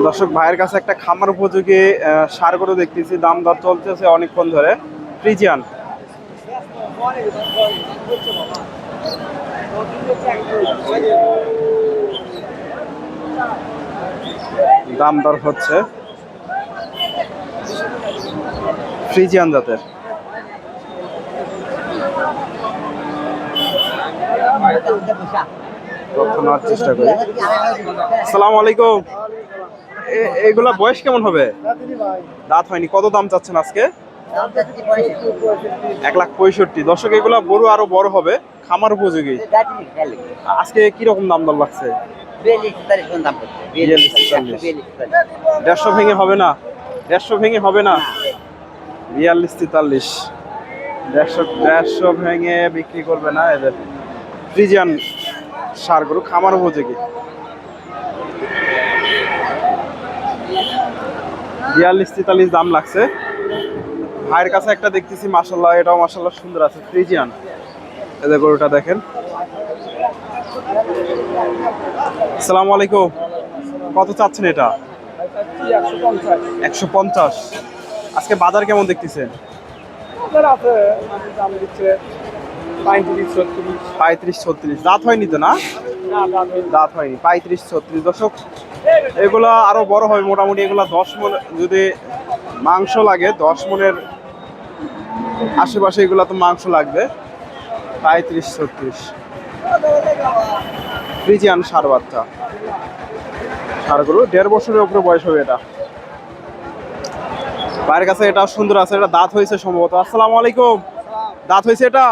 দর্শক ভাইয়ের কাছে একটা খামার উপযোগী সার গরু দেখতেছি, দাম দর চলতেছে অনেকক্ষণ ধরে। ফ্রিজিয়ান দাম দর হচ্ছে, ফ্রিজিয়ান জাতের। চেষ্টা করি। আসসালামু আলাইকুম। এগুলা বয়স কেমন হবে? দাঁত হয়নি। কত দাম চাচ্ছেন আজকে? 1,65,000। দর্শক এগুলা গরু আরো বড় হবে, খামার উপযোগী। আজকে কিরকম দাম দর লাগছে? 150 ভেঙে হবে না? 150 ভেঙে হবে না? 42-43। 150 ভেঙে বিক্রি করবে না এদের। ফ্রিজিয়ান সার গরু, খামার উপযোগী। 42-43 দাম লাগছে। ভাইয়ের কাছে একটা দেখতেছি, মাশাআল্লাহ, এটাও মাশাআল্লাহ সুন্দর আছে, ফ্রিজিয়ান। এদের গরুটা দেখেন। আসসালামু আলাইকুম। কত চাচ্ছেন এটা? 150। আজকে বাজার কেমন দেখতেছেন? 35-36। দাঁত হয়নি তো না? দাঁত হয়নি। 35-36। দর্শক এগুলা আরো বড় হয় মোটামুটি। এগুলা 10 মণ যদি মাংস লাগে, 10 মণের আশেপাশে এগুলা তো মাংস লাগবে। 35-36 ফ্রিজিয়ান সার বাচ্চা। সারগুলো 1.5 বছরের উপরে বয়স হবে এটা। ভাইয়ের কাছে এটা সুন্দর আছে, এটা দাঁত হয়েছে সম্ভবত। আসসালামু আলাইকুম। দাঁত হয়েছে এটা?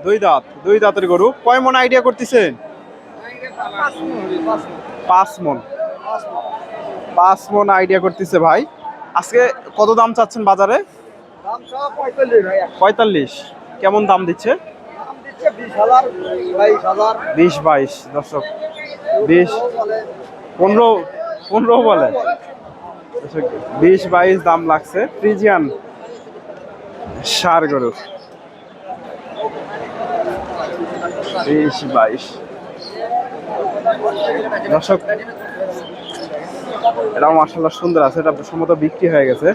2 দাঁত। 2 দাঁতের গরু। কয় মণ আইডিয়া করতেছেন? 5 মণ। 5 মণ আইডিয়া করতেছে ভাই। আজকে কত দাম চাচ্ছেন বাজারে? 45। কেমন দাম দিচ্ছে? 20-22। দর্শক 20-15 বলে। 20-22 দাম লাগছে ফ্রিজিয়ান সার গরু। 20-22। দর্শক এটাও মাশাআল্লাহ সুন্দর আছে, এটা সম্ভবত বিক্রি হয়ে গেছে।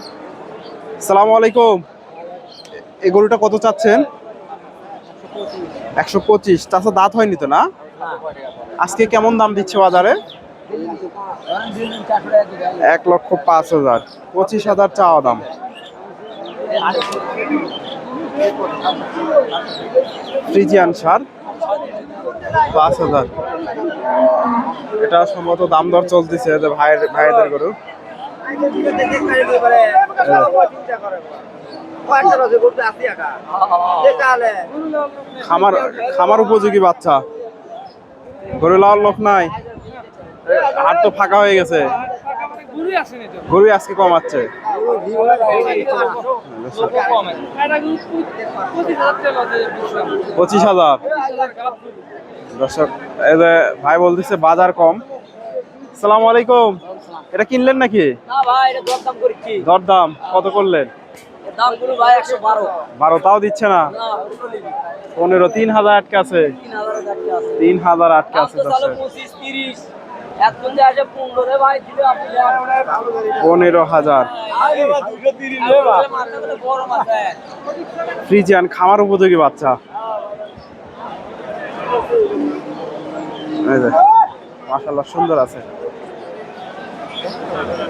আসসালামু আলাইকুম। এই গরুটা কত চাচ্ছেন? 125। তাছাড়া দাঁত হয়নি তো না? আজকে কেমন দাম দিচ্ছে বাজারে? 1,05,000। 25,000 চাওয়া দাম। ফ্রিজিয়ান সার 5,000। এটা সম্ভবত দাম দর চলতেছে ভাইদের গরু। খামার উপযোগী বাচ্চা। গরু লাওয়ার লোক নাই, হাট তো ফাঁকা হয়ে গেছে। গরু আজকে কমাচ্ছে। 25,000। দর্শক ভাই বলতেছে বাজার কম। আসসালামু আলাইকুম। এটা কিনলেন নাকি? দরদাম কত করলেন? 12। তাও দিচ্ছে না? 15। 3,000 আটকে আছে। 3,000 আটকে আছে। 15,000। ফ্রিজিয়ান খামার উপযোগী বাচ্চা। মাশাআল্লাহ সুন্দর আছে।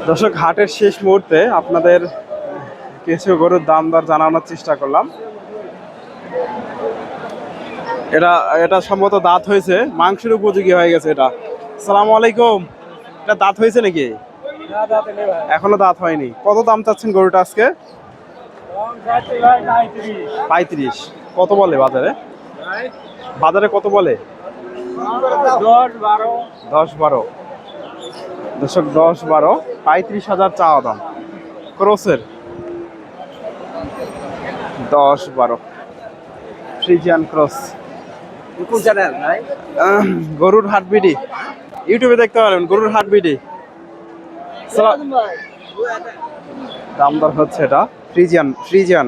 দর্শক হাটের শেষ মুহূর্তে আপনাদের কিছু গরুর দাম দর জানানোর চেষ্টা করলাম। এটা সম্ভবত দাঁত হয়েছে, মাংসের উপযোগী হয়ে গেছে এটা। আসসালামু আলাইকুম। এটা দাঁত হয়েছে নাকি? এখনো দাঁত হয়নি। কত দাম চাচ্ছেন গরুটা আজকে? 35। কত বলে বাজারে? বাজারে কত বলে? 10-12। দর্শক 10-12। 35,000 চাওয়া দাম। ক্রসের 10-12 ফ্রিজিয়ান ক্রস। গরুর হাট বিডি ইউটিউবে দেখতে পারেন, গরুর হাট বিডি। দাম দর হচ্ছে এটা ফ্রিজিয়ান।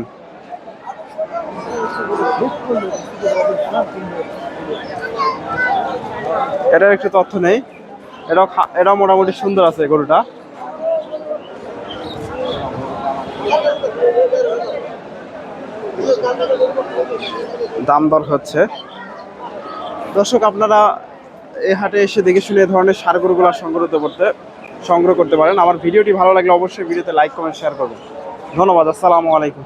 এটার একটু তথ্য নেই। এটাও মোটামুটি সুন্দর আছে গরুটা। দাম দর হচ্ছে। দর্শক আপনারা এই হাটে এসে দেখে শুনে এই ধরনের ষাঁড় গরুগুলো সংগ্রহ করতে পারেন। আমার ভিডিওটি ভালো লাগলে অবশ্যই ভিডিওতে লাইক কমেন্ট শেয়ার করবেন। ধন্যবাদ। আসসালামু আলাইকুম।